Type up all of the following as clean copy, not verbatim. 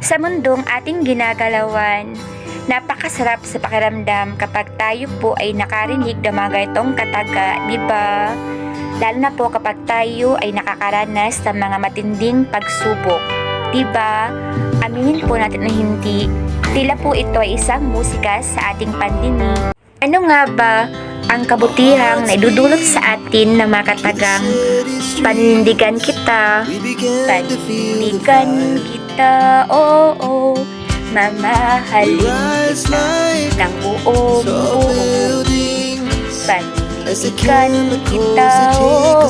Sa mundong ating ginagalawan, napakasarap sa pakiramdam kapag tayo po ay nakarinig ng mga ganitong kataga, di ba? Lalo na po kapag tayo ay nakakaranas ng mga matinding pagsubok, di ba? Aminin po natin na hindi, tila po ito ay isang musika sa ating pandinig. Ano nga ba ang kabutihang na idudulot sa atin ng mga katagang paninindigan kita, panindigan kita, oo, mamahalin kita ng buong buo, panindigan kita, oo,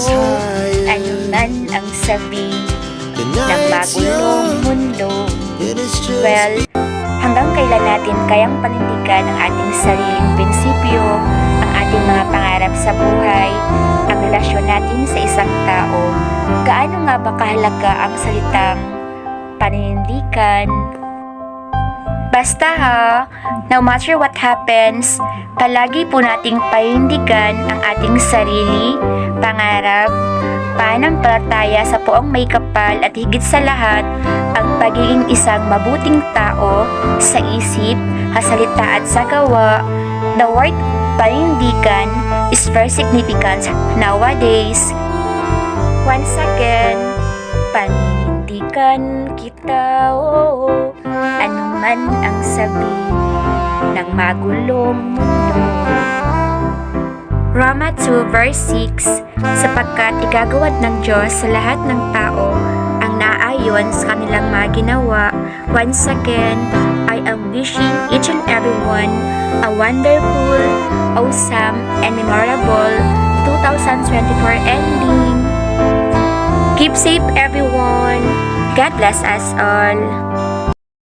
ano man ang sabi ng magulong mundo. Well, hanggang kailan natin kayang panindigan ang ating sariling prinsipyo, ang ating mga pangarap sa buhay, ang relasyon natin sa isang tao? Gaano nga ba kahalaga ang salitang paninindigan? Basta ha, no matter what happens, palagi po nating panindigan ang ating sarili, pangarap, pananampalataya sa poong may kapal at higit sa lahat, ang pagiging isang mabuting tao sa isip, salita at sa gawa. The word panindigan is very significant nowadays. Once again, paninindigan kita, oo, anuman ang sabi ng magulong mundo. Roma 2 verse 6, sapagkat igagawad ng Diyos sa lahat ng tao ang naayon sa kanilang mga ginawa. Once again, I am wishing each and everyone a wonderful, awesome, and memorable 2024 ending. Keep safe everyone. God bless us all.